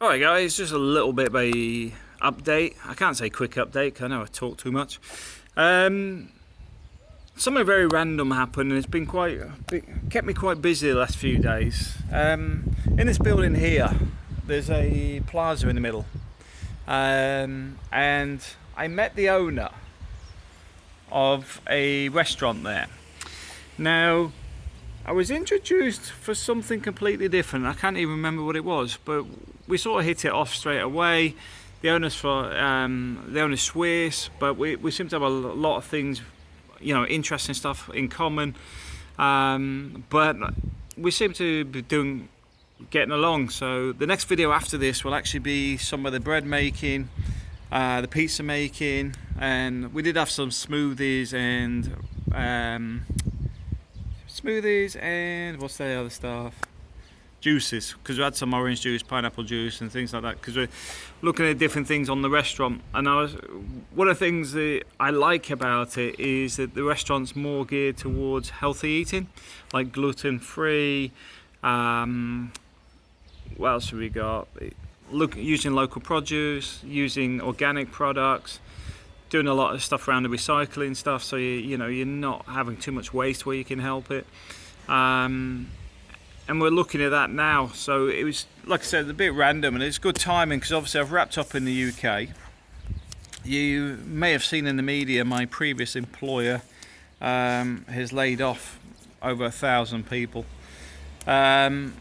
Alright guys, just a little bit of a update. I can't say quick update because I know I talk too much. Something very random happened and it's been kept me quite busy the last few days. In this building here, there's a plaza in the middle. And I met the owner of a restaurant there. Now, I was introduced for something completely different. I can't even remember what it was, but we sort of hit it off straight away. The owner's Swiss, but we seem to have a lot of things, interesting stuff in common. But we seem to be getting along. So the next video after this will actually be some of the bread making, the pizza making, and we did have some smoothies and what's the other stuff? Juices, because we had some orange juice, pineapple juice and things like that, because we're looking at different things on the restaurant. And one of the things that I like about it is that the restaurant's more geared towards healthy eating, like gluten-free. What else have we got? Using local produce, using organic products, doing a lot of stuff around the recycling stuff, so you're not having too much waste where you can help it. And we're looking at that now. So it was, like I said, a bit random, and it's good timing because obviously I've wrapped up in the UK. You may have seen in the media my previous employer has laid off over 1,000 people. Quite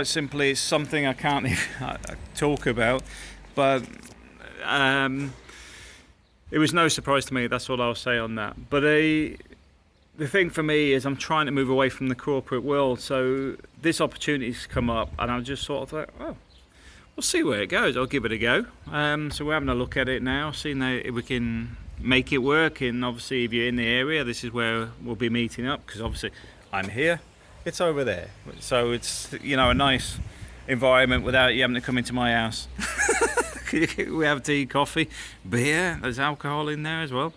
simply, it's something I can't even talk about, but it was no surprise to me. That's what I'll say on that. But the thing for me is I'm trying to move away from the corporate world. So this opportunity's come up, and I just sort of thought, oh, we'll see where it goes. I'll give it a go. So we're having a look at it now, seeing if we can make it work. And obviously, if you're in the area, this is where we'll be meeting up, because obviously I'm here, it's over there. So it's a nice environment without you having to come into my house. We have tea, coffee, beer. There's alcohol in there as well.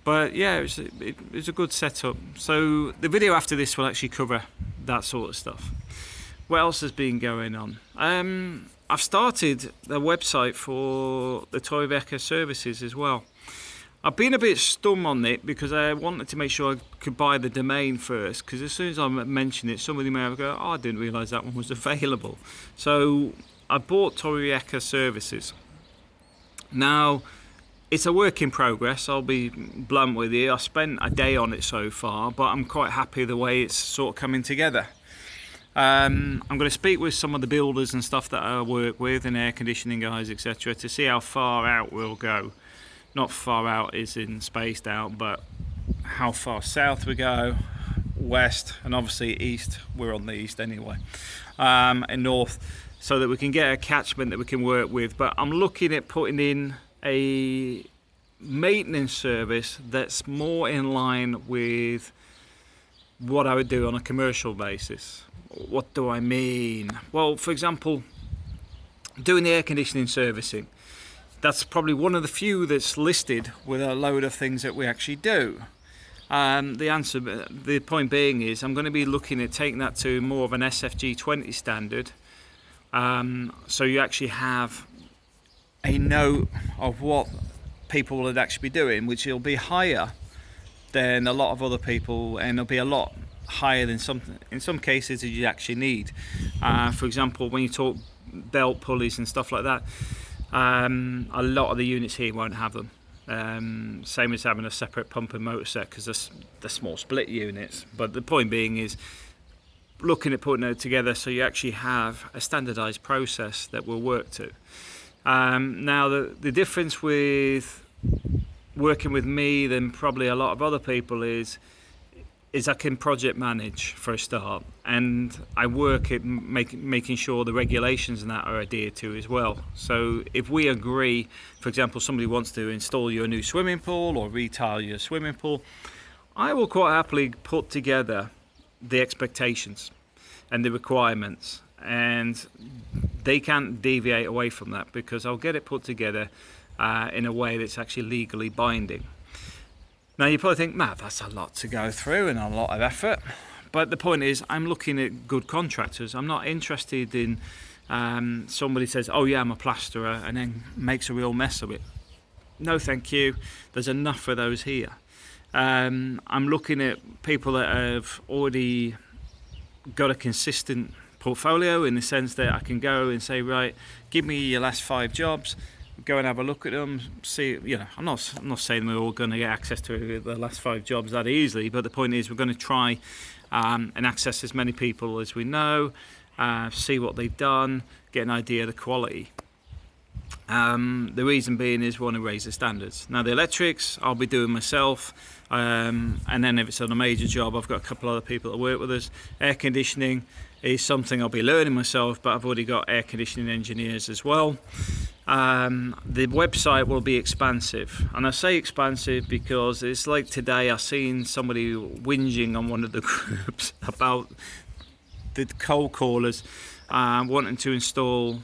But yeah, it was a good setup. So the video after this will actually cover that sort of stuff. What else has been going on? I've started the website for the Torriacca services as well. I've been a bit stum on it because I wanted to make sure I could buy the domain first, because as soon as I mention it, somebody may have go, oh, I didn't realise that one was available. So I bought Torriacca services. Now, it's a work in progress, I'll be blunt with you. I spent a day on it so far, but I'm quite happy the way it's sort of coming together. I'm going to speak with some of the builders and stuff that I work with, and air conditioning guys, etc., to see how far out we'll go. Not far out is in spaced out, but how far south we go, west, and obviously east. We're on the east anyway, and north, so that we can get a catchment that we can work with. But I'm looking at putting in a maintenance service that's more in line with what I would do on a commercial basis. What do I mean? Well, for example, doing the air conditioning servicing, that's probably one of the few that's listed with a load of things that we actually do. The point being is I'm going to be looking at taking that to more of an SFG 20 standard. So you actually have a note of what people would actually be doing, which will be higher than a lot of other people, and it'll be a lot higher than in some cases that you actually need. For example, when you talk belt pulleys and stuff like that, a lot of the units here won't have them. Same as having a separate pump and motor set, because they're small split units. But the point being is looking at putting it together so you actually have a standardized process that will work to. Now the difference with working with me than probably a lot of other people is I can project manage for a start, and I work at making sure the regulations and that are adhered to as well. So if we agree, for example, somebody wants to install you a new swimming pool or retile your swimming pool, I will quite happily put together the expectations and the requirements, and they can't deviate away from that, because I'll get it put together in a way that's actually legally binding. Now you probably think, Matt, that's a lot to go through and a lot of effort, But the point is, I'm looking at good contractors. I'm not interested in somebody says, oh yeah, I'm a plasterer, and then makes a real mess of it. No, thank you. There's enough of those here. I'm looking at people that have already got a consistent portfolio, in the sense that I can go and say, right, give me your last 5 jobs, go and have a look at them, see, I'm not saying we're all going to get access to the last 5 jobs that easily, but the point is we're going to try and access as many people as we know, see what they've done, get an idea of the quality. The reason being is we want to raise the standards. Now the electrics I'll be doing myself, and then if it's on a major job, I've got a couple other people that work with us. Air conditioning is something I'll be learning myself, but I've already got air conditioning engineers as well. The website will be expansive, and I say expansive because it's like today I seen somebody whinging on one of the groups about the cold callers wanting to install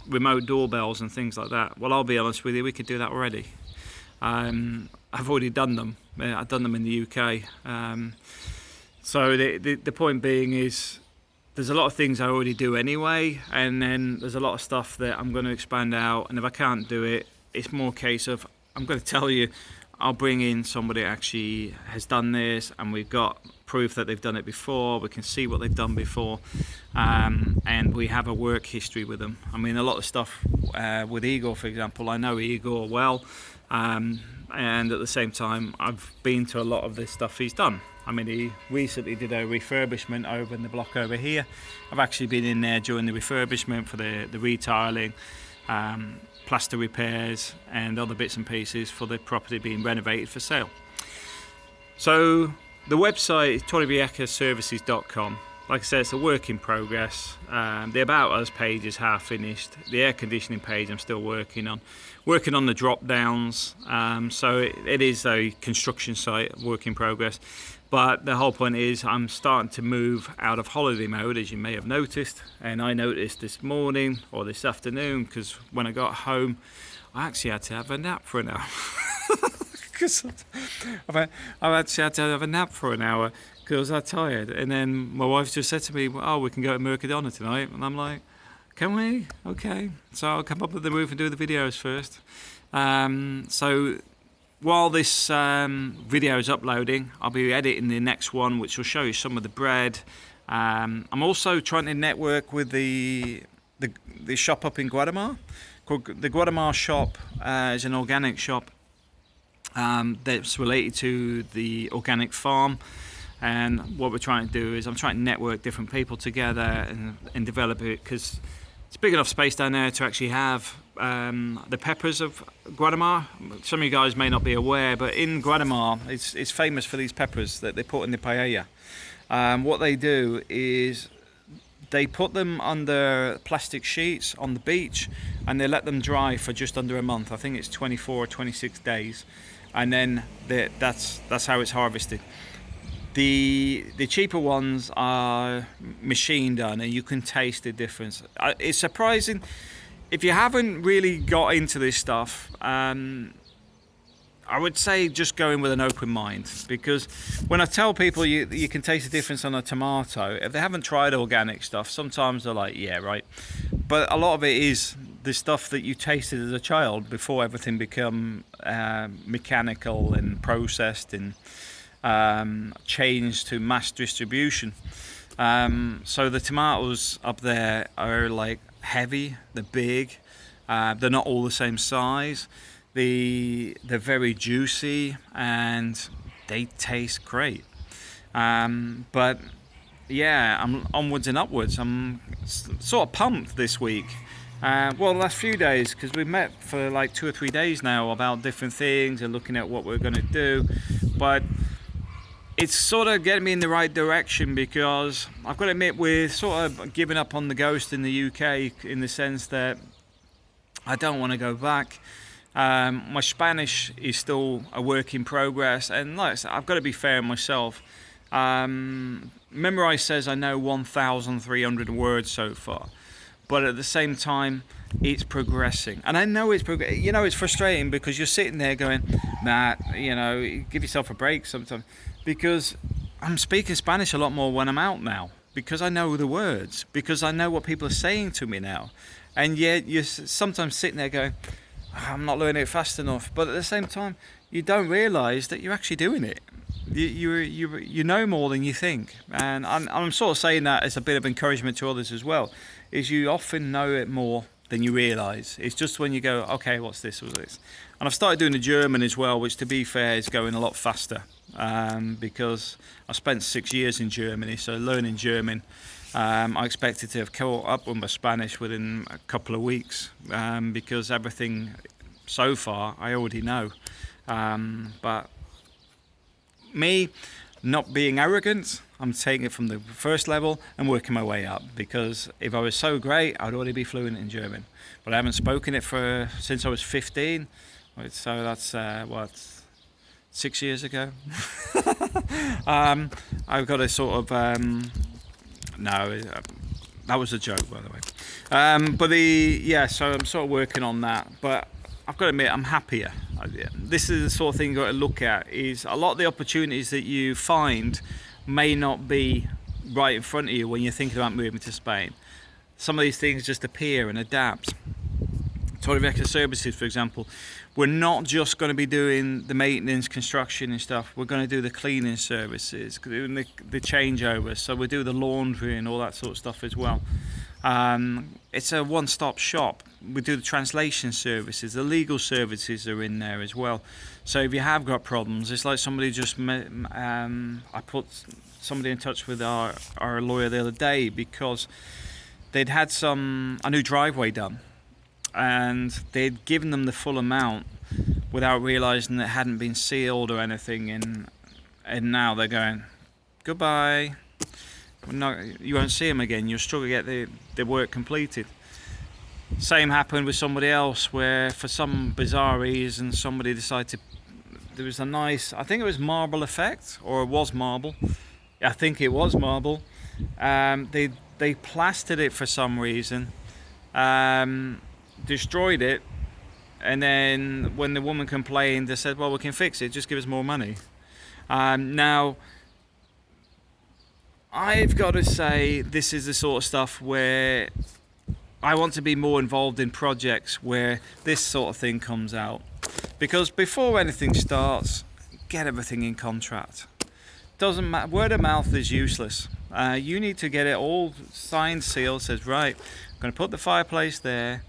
remote doorbells and things like that. Well, I'll be honest with you, we could do that already. I've already done them. I've done them in the UK. So the point being is, there's a lot of things I already do anyway, and then there's a lot of stuff that I'm going to expand out, and if I can't do it, it's more a case of, I'm going to tell you, I'll bring in somebody that actually has done this, and we've got proof that they've done it before, we can see what they've done before, and we have a work history with them. I mean, a lot of stuff with Igor, for example, I know Igor well, and at the same time, I've been to a lot of this stuff he's done. I mean, he recently did a refurbishment over in the block over here. I've actually been in there during the refurbishment for the retiling, plaster repairs and other bits and pieces for the property being renovated for sale. So the website is torriaccaservices.com. Like I said, it's a work in progress. The About Us page is half finished. The air conditioning page I'm still working on the drop downs. So it is a construction site, work in progress. But the whole point is I'm starting to move out of holiday mode, as you may have noticed. And I noticed this morning or this afternoon, because when I got home, I actually had to have a nap for an hour. Because I actually had to have a nap for an hour because I was that tired. And then my wife just said to me, oh, we can go to Mercadona tonight. And I'm like, can we? Okay. So I'll come up with the roof and do the videos first. So while this video is uploading, I'll be editing the next one, which will show you some of the bread. I'm also trying to network with the shop up in Guatemala. The Guatemala shop is an organic shop that's related to the organic farm. And what we're trying to do is I'm trying to network different people together and develop it, because it's big enough space down there to actually have the peppers of Guatemala. Some of you guys may not be aware, but in Guatemala, it's famous for these peppers that they put in the paella. What they do is they put them under plastic sheets on the beach, and they let them dry for just under a month. I think it's 24 or 26 days, and then that's how it's harvested. The cheaper ones are machine done, and you can taste the difference. It's surprising if you haven't really got into this stuff. I would say just go in with an open mind, because when I tell people you can taste the difference on a tomato, if they haven't tried organic stuff, sometimes they're like, yeah, right. But a lot of it is the stuff that you tasted as a child before everything become mechanical and processed and changed to mass distribution. So the tomatoes up there are like heavy, they're big, they're not all the same size, they're very juicy, and they taste great. But yeah, I'm onwards and upwards. I'm sort of pumped this week. Well, the last few days, because we've met for like 2 or 3 days now about different things and looking at what we're going to do. But it's sort of getting me in the right direction, because I've got to admit we're sort of giving up on the ghost in the UK, in the sense that I don't want to go back. My Spanish is still a work in progress, and like I said, I've got to be fair on myself. Memorize says I know 1,300 words so far, but at the same time it's progressing, and I know it's it's frustrating, because you're sitting there going, Matt, give yourself a break sometimes, because I'm speaking Spanish a lot more when I'm out now, because I know the words, because I know what people are saying to me now. And yet you're sometimes sitting there going, I'm not learning it fast enough. But at the same time, you don't realise that you're actually doing it. You know more than you think. And I'm sort of saying that as a bit of encouragement to others as well, is you often know it more than you realise. It's just when you go, okay, what's this, what's this? And I've started doing the German as well, which to be fair is going a lot faster, because I spent 6 years in Germany, so learning German, I expected to have caught up with my Spanish within a couple of weeks, because everything so far I already know. But me, not being arrogant, I'm taking it from the first level and working my way up, because if I was so great, I'd already be fluent in German. But I haven't spoken it since I was 15, so that's 6 years ago. I've got a sort of no, that was a joke, by the way. So I'm sort of working on that, but I've got to admit I'm happier. This is the sort of thing you've got to look at, is a lot of the opportunities that you find may not be right in front of you when you're thinking about moving to Spain. Some of these things just appear and adapt. Torriacca services, for example, we're not just going to be doing the maintenance, construction and stuff. We're going to do the cleaning services, doing the changeovers. So we do the laundry and all that sort of stuff as well. It's a one-stop shop. We do the translation services. The legal services are in there as well. So if you have got problems, it's like somebody just I put somebody in touch with our lawyer the other day, because they'd had a new driveway done, and they'd given them the full amount without realising that it hadn't been sealed or anything, and now they're going, goodbye. You won't see them again. You'll struggle to get the work completed. Same happened with somebody else, where for some bizarre reason somebody decided there was a nice, I think it was marble effect, or it was marble. I think it was marble. They plastered it for some reason, destroyed it, and then when the woman complained, they said, well, we can fix it, just give us more money. Now, I've got to say, this is the sort of stuff where I want to be more involved in projects where this sort of thing comes out. Because before anything starts, get everything in contract. Doesn't matter, word of mouth is useless. You need to get it all signed, sealed, says, right, I'm going to put the fireplace there,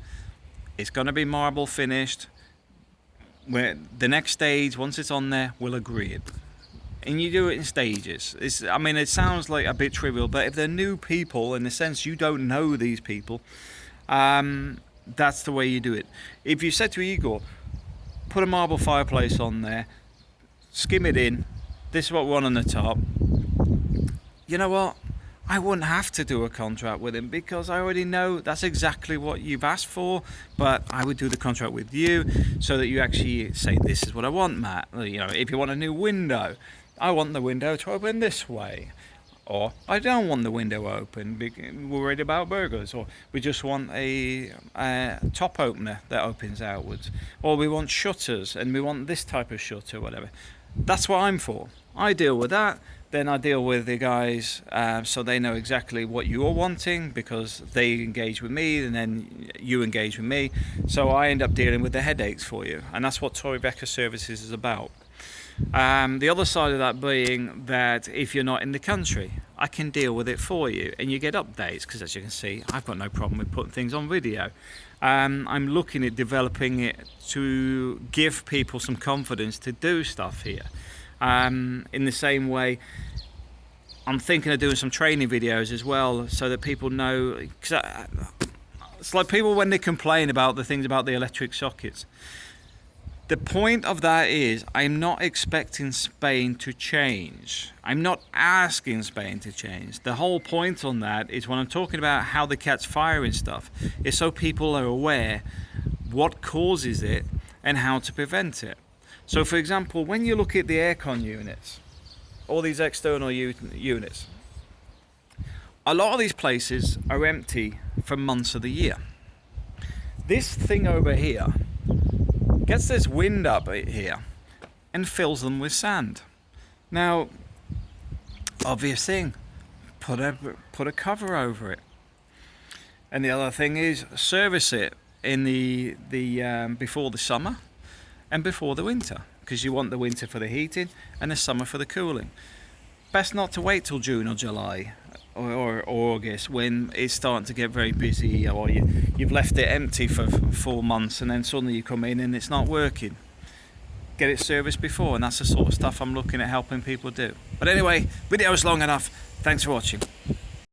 it's going to be marble finished. The next stage, once it's on there, we'll agree it. And you do it in stages. It sounds like a bit trivial, but if they're new people, in the sense you don't know these people, that's the way you do it. If you said to Igor, put a marble fireplace on there, skim it in, this is what we want on the top, you know what? I wouldn't have to do a contract with him, because I already know that's exactly what you've asked for, but I would do the contract with you so that you actually say, this is what I want, Matt. If you want a new window, I want the window to open this way, or I don't want the window open because we're worried about burglars, or we just want a top opener that opens outwards, or we want shutters and we want this type of shutter, whatever. That's what I'm for. I deal with that. Then I deal with the guys, so they know exactly what you're wanting, because they engage with me and then you engage with me. So I end up dealing with the headaches for you, and that's what Torriacca Services is about. The other side of that being that if you're not in the country, I can deal with it for you, and you get updates, because as you can see, I've got no problem with putting things on video. I'm looking at developing it to give people some confidence to do stuff here. In the same way, I'm thinking of doing some training videos as well, so that people know, cause it's like people when they complain about the things about the electric sockets. The point of that is, I'm not expecting Spain to change. I'm not asking Spain to change. The whole point on that is, when I'm talking about how the cat's fire and stuff, is so people are aware what causes it and how to prevent it. So for example, when you look at the aircon units, all these external units, a lot of these places are empty for months of the year. This thing over here gets this wind up here and fills them with sand. Now, obvious thing, put a cover over it. And the other thing is service it in the before the summer and before the winter, because you want the winter for the heating and the summer for the cooling. Best not to wait till June or July or August when it's starting to get very busy, or you've left it empty for 4 months and then suddenly you come in and it's not working. Get it serviced before, and that's the sort of stuff I'm looking at helping people do. But anyway, video's long enough. Thanks for watching.